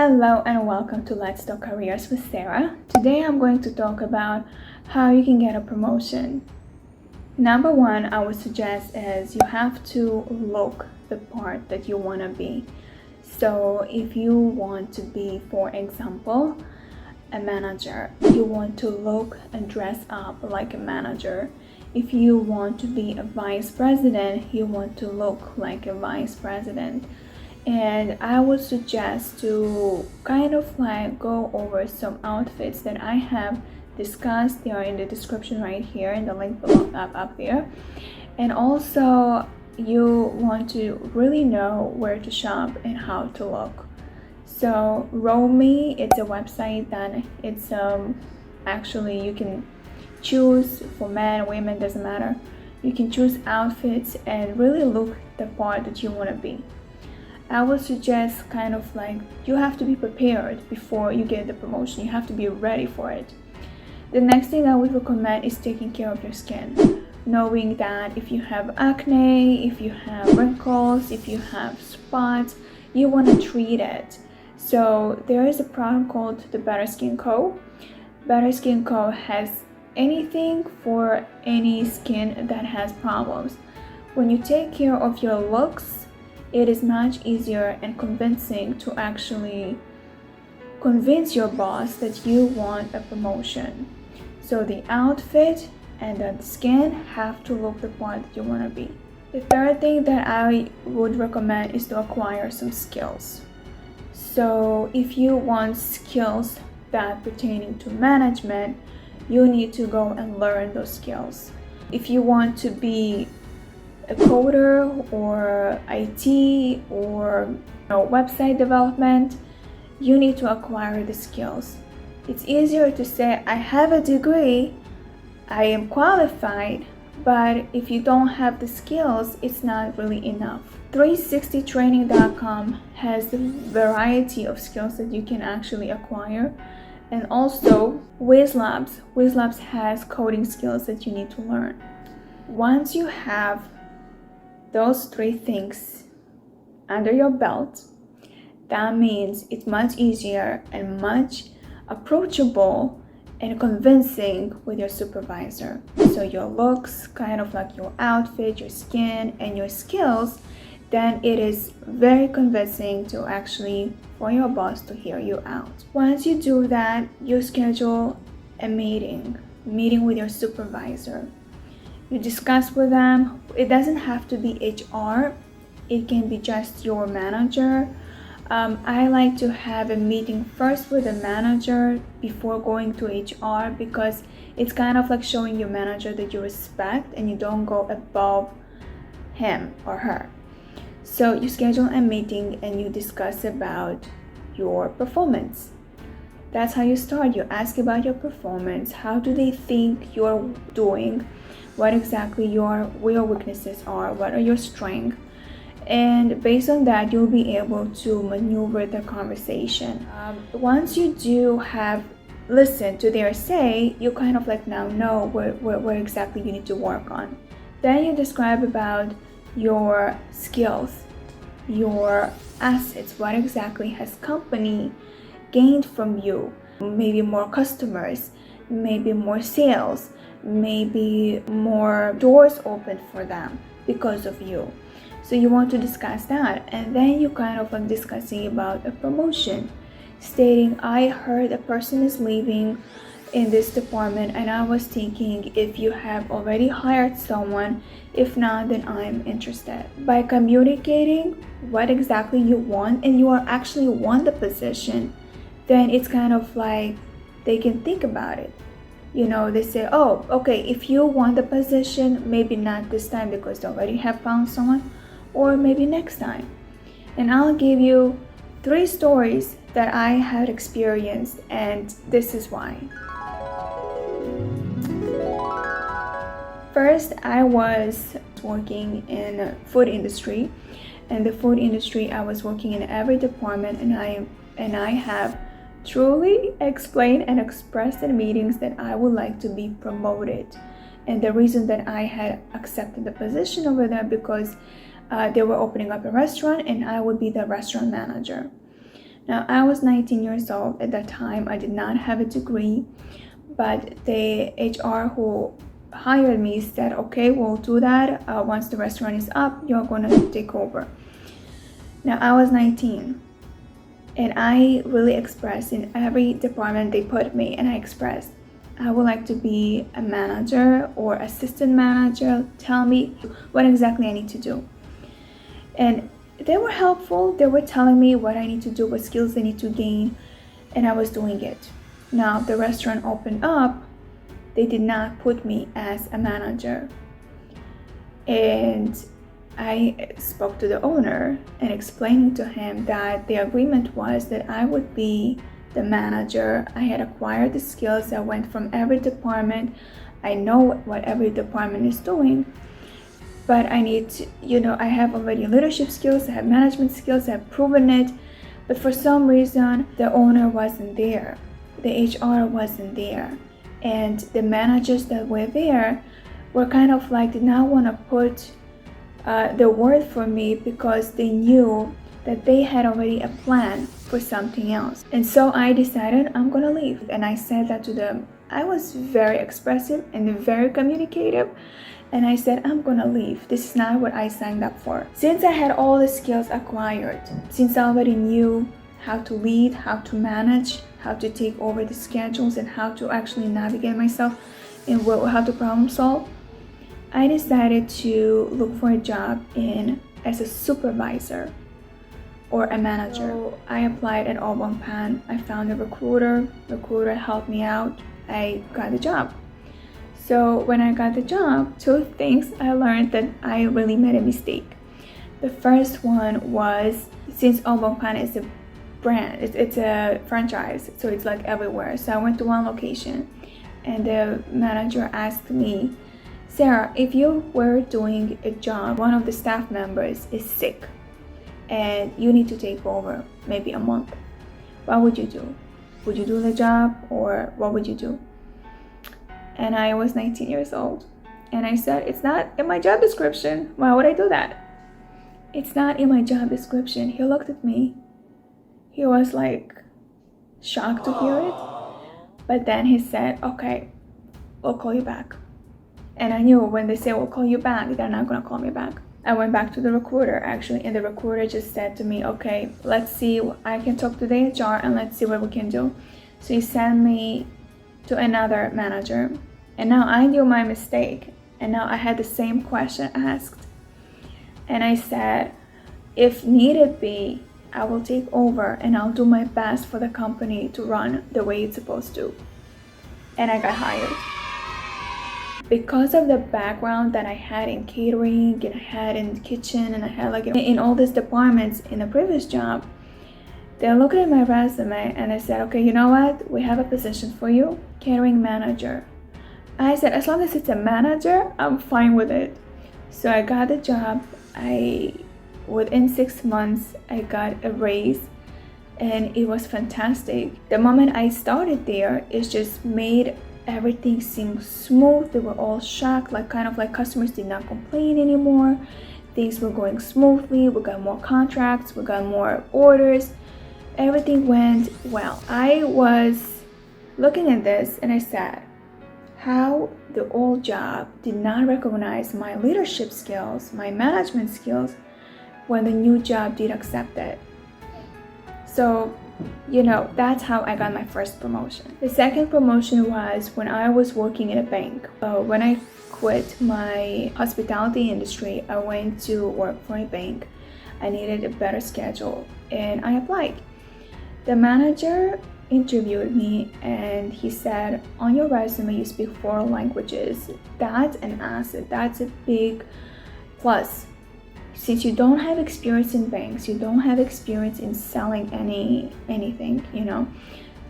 Hello and welcome to Let's Talk Careers with Sara. Today I'm going to talk about how you can get a promotion. Number one, I would suggest is you have to look the part that you want to be. So if you want to be, for example, a manager, you want to look and dress up like a manager. If you want to be a vice president, you want to look like a vice president. And I would suggest to kind of like go over some outfits that I have discussed. They are in the description right here in the link below up there. And also you want to really know where to shop and how to look. So Romwe, it's a website that it's actually you can choose for men, women, doesn't matter. You can choose outfits and really look the part that you want to be. I would suggest kind of like you have to be prepared before you get the promotion. You have to be ready for it. The next thing I would recommend is taking care of your skin. Knowing that if you have acne, if you have wrinkles, if you have spots, you want to treat it. So there is a product called the Better Skin Co. Better Skin Co. has anything for any skin that has problems. When you take care of your looks, it is much easier and convincing to actually convince your boss that you want a promotion. So the outfit and the skin have to look the part that you want to be. The third thing that I would recommend is to acquire some skills. So if you want skills that pertaining to management, you need to go and learn those skills. If you want to be a coder or IT or website development, you need to acquire the skills. It's easier to say, I have a degree, I am qualified, but if you don't have the skills, it's not really enough. 360training.com has a variety of skills that you can actually acquire. And also WizLabs has coding skills that you need to learn. Once you have those three things under your belt, that means it's much easier and much approachable and convincing with your supervisor. So your looks, kind of like your outfit, your skin, and your skills, then it is very convincing to actually for your boss to hear you out. Once you do that, you schedule a meeting with your supervisor. You discuss with them. It doesn't have to be HR, it can be just your manager. I like to have a meeting first with the manager before going to HR, because it's kind of like showing your manager that you respect and you don't go above him or her. So you schedule a meeting and you discuss about your performance. That's how you start. You ask about your performance. How do they think you're doing? What exactly your weaknesses are? What are your strengths? And based on that, you'll be able to maneuver the conversation. Once you do have listened to their say, you kind of like now know where exactly you need to work on. Then you describe about your skills, your assets, what exactly has company gained from you. Maybe more customers, maybe more sales, maybe more doors open for them because of you. So you want to discuss that, and then you kind of like discussing about a promotion, stating, I heard a person is leaving in this department and I was thinking if you have already hired someone, if not, then I'm interested. By communicating what exactly you want and you are actually want the position, then it's kind of like they can think about it. They say, oh, okay, if you want the position, maybe not this time because they already have found someone, or maybe next time. And I'll give you 3 stories that I had experienced, and this is why. First, I was working in the food industry. In the food industry, I was working in every department, and I have truly explained and expressed in meetings that I would like to be promoted. And the reason that I had accepted the position over there because they were opening up a restaurant and I would be the restaurant manager. Now, I was 19 years old at that time. I did not have a degree, but the HR who hired me said, okay, we'll do that. Once the restaurant is up, you're gonna take over. Now, I was 19, and I really expressed in every department they put me, and I expressed, I would like to be a manager or assistant manager. Tell me what exactly I need to do. And they were helpful. They were telling me what I need to do, what skills I need to gain, and I was doing it. Now, the restaurant opened up. They did not put me as a manager. And I spoke to the owner and explaining to him that the agreement was that I would be the manager. I had acquired the skills. I went from every department. I know what every department is doing, but I need to, I have already leadership skills, I have management skills, I've proven it, but for some reason, the owner wasn't there. The HR wasn't there. And the managers that were there were kind of like, did not want to put the word for me because they knew that they had already a plan for something else. And so I decided I'm gonna leave. And I said that to them. I was very expressive and very communicative. And I said, I'm gonna leave. This is not what I signed up for. Since I had all the skills acquired, since I already knew how to lead, how to manage, how to take over the schedules, and how to actually navigate myself and how to problem solve, I decided to look for a job as a supervisor or a manager. So I applied at Auburn Pan. I found a recruiter. Recruiter helped me out. I got the job. So when I got the job, two things I learned that I really made a mistake. The first one was, since Auburn Pan is a brand, it's a franchise, so it's like everywhere. So I went to one location and the manager asked me, Sara, if you were doing a job, one of the staff members is sick and you need to take over maybe a month, what would you do? Would you do the job, or what would you do? And I was 19 years old and I said, it's not in my job description. Why would I do that? It's not in my job description. He looked at me. He was like shocked to hear it. But then he said, okay, we'll call you back. And I knew when they say we'll call you back, they're not gonna call me back. I went back to the recruiter actually, and the recruiter just said to me, okay, let's see, I can talk to the HR and let's see what we can do. So he sent me to another manager, and now I knew my mistake, and now I had the same question asked. And I said, if needed be, I will take over and I'll do my best for the company to run the way it's supposed to. And I got hired. Because of the background that I had in catering, and I had in the kitchen, and I had like in all these departments in the previous job, they looked at my resume and they said, okay, you know what? We have a position for you, catering manager. I said, as long as it's a manager, I'm fine with it. So I got the job. Within 6 months, I got a raise and it was fantastic. The moment I started there, it just made everything seemed smooth. They were all shocked, kind of like customers did not complain anymore. Things were going smoothly. We got more contracts, we got more orders. Everything went well. I was looking at this and I said, how the old job did not recognize my leadership skills, my management skills, when the new job did accept it. So that's how I got my first promotion. The second promotion was when I was working in a bank. When I quit my hospitality industry, I went to work for a bank. I needed a better schedule and I applied. The manager interviewed me and he said, on your resume you speak 4 languages. That's an asset. That's a big plus. Since you don't have experience in banks, you don't have experience in selling anything,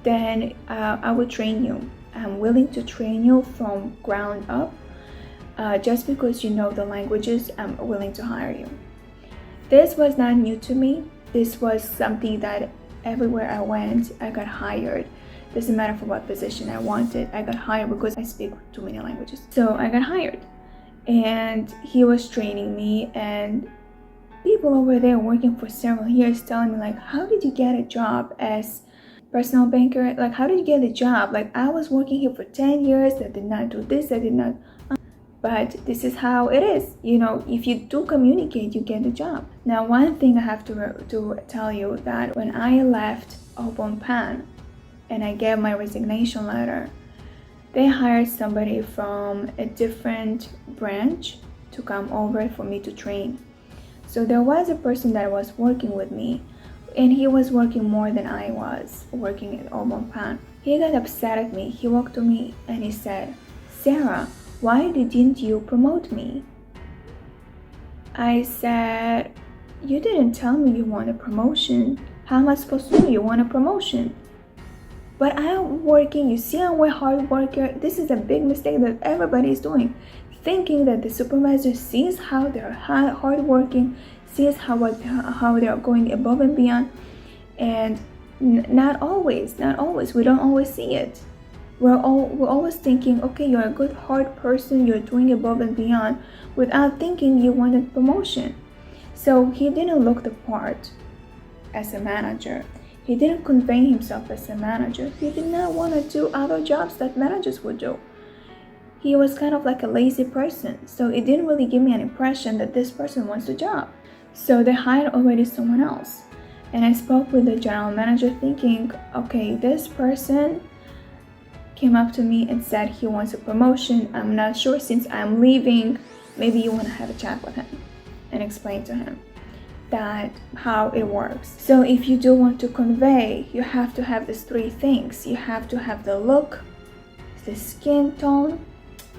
then I would train you. I'm willing to train you from ground up. Just because you know the languages, I'm willing to hire you. This was not new to me. This was something that everywhere I went, I got hired. Doesn't matter for what position I wanted, I got hired because I speak too many languages. So I got hired. And he was training me, and people over there working for several years telling me like, how did you get a job as personal banker? Like, how did you get a job? Like, I was working here for 10 years. I did not do this. I did not. But this is how it is. You know, if you do communicate, you get the job. Now, one thing I have to tell you that when I left Pan and I gave my resignation letter, they hired somebody from a different branch to come over for me to train. So there was a person that was working with me, and he was working more than I was working at Pan. He got upset at me. He walked to me and he said, "Sara, why didn't you promote me?" I said, "You didn't tell me you want a promotion. How am I supposed to know you want a promotion? But I'm working, you see I'm a hard worker." This is a big mistake that everybody is doing. Thinking that the supervisor sees how they're hard working, sees how they're going above and beyond. And not always. We don't always see it. We're always thinking, okay, you're a good, hard person, you're doing above and beyond, without thinking you want a promotion. So he didn't look the part as a manager. He didn't convey himself as a manager. He did not want to do other jobs that managers would do. He was kind of like a lazy person. So it didn't really give me an impression that this person wants the job. So they hired already someone else. And I spoke with the general manager thinking, okay, this person came up to me and said he wants a promotion. I'm not sure, since I'm leaving, maybe you want to have a chat with him and explain to him that how it works. So if you do want to convey, you have to have these three things. You have to have the look, the skin tone,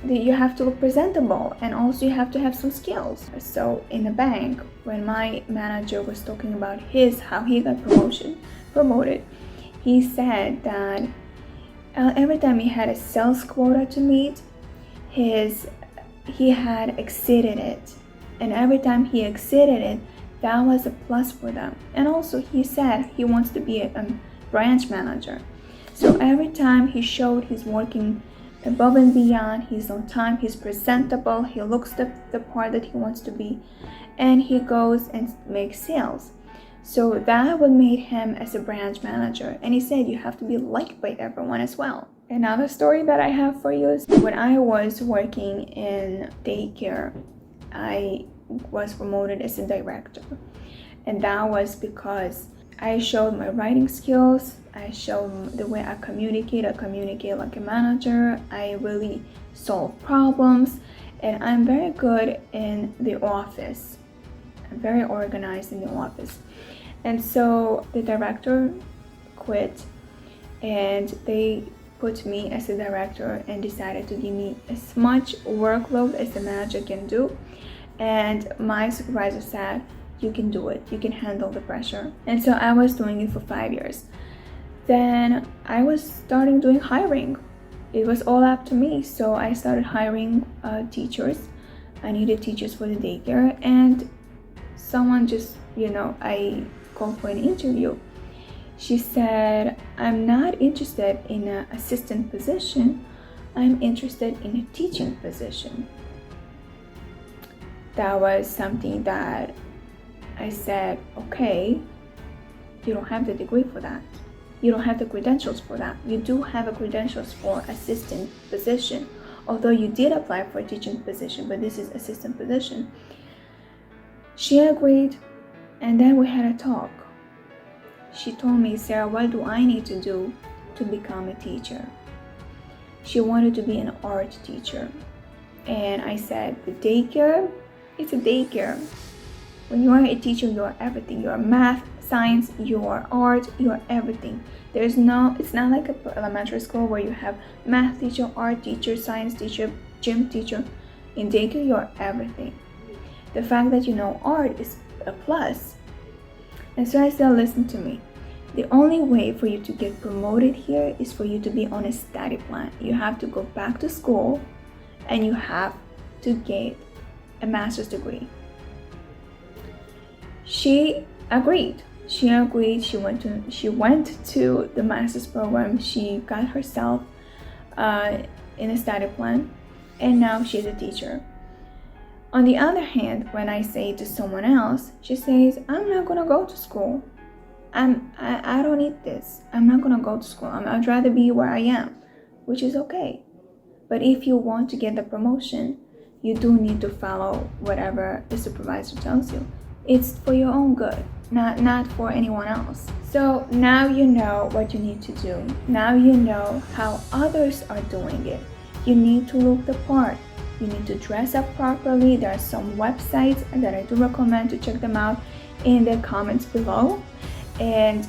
you have to look presentable, and also you have to have some skills. So in the bank, when my manager was talking about how he got promoted, he said that every time he had a sales quota to meet, he had exceeded it. And every time he exceeded it, that was a plus for them. And also he said he wants to be a branch manager. So every time he showed he's working above and beyond, he's on time, he's presentable, he looks the part that he wants to be, and he goes and makes sales. So that would make him as a branch manager. And he said you have to be liked by everyone as well. Another story that I have for you is when I was working in daycare, I was promoted as a director. And that was because I showed my writing skills, I showed the way I communicate like a manager, I really solve problems, and I'm very good in the office. I'm very organized in the office. And so the director quit, and they put me as a director and decided to give me as much workload as the manager can do. And my supervisor said, you can do it, you can handle the pressure. And so I was doing it for 5 years. Then I was starting doing hiring. It was all up to me. So I started hiring teachers. I needed teachers for the daycare, and someone just, I called for an interview. She said, I'm not interested in an assistant position, I'm interested in a teaching position. That was something that I said, okay, you don't have the degree for that. You don't have the credentials for that. You do have a credentials for assistant position, although you did apply for a teaching position, but this is assistant position. She agreed, and then we had a talk. She told me, Sara, what do I need to do to become a teacher? She wanted to be an art teacher. And I said, the daycare, it's a daycare. When you are a teacher, you are everything. You are math, science, you are art, you are everything. It's not like an elementary school where you have math teacher, art teacher, science teacher, gym teacher. In daycare, you are everything. The fact that you know art is a plus. And so I said, listen to me. The only way for you to get promoted here is for you to be on a study plan. You have to go back to school and you have to get a master's degree. She agreed. She went to the master's program. She got herself in a study plan, and now she's a teacher. On the other hand, when I say to someone else, she says, I'm not gonna go to school. I don't need this. I'm not gonna go to school. I'd rather be where I am, which is okay. But if you want to get the promotion, you do need to follow whatever the supervisor tells you. It's for your own good, not for anyone else. So now you know what you need to do. Now you know how others are doing it. You need to look the part. You need to dress up properly. There are some websites that I do recommend to check them out in the comments below. And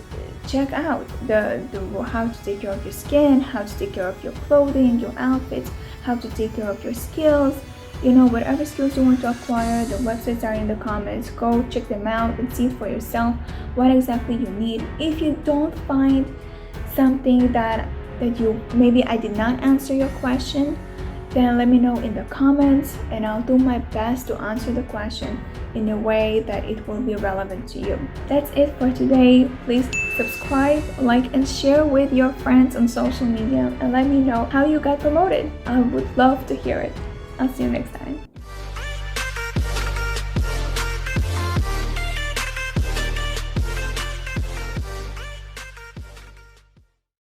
check out the how to take care of your skin, how to take care of your clothing, your outfits, how to take care of your skills. You know, whatever skills you want to acquire, the websites are in the comments. Go check them out and see for yourself what exactly you need. If you don't find something that you, maybe I did not answer your question, then let me know in the comments and I'll do my best to answer the question in a way that it will be relevant to you. That's it for today. Please subscribe, like, and share with your friends on social media and let me know how you got promoted. I would love to hear it. I'll see you next time.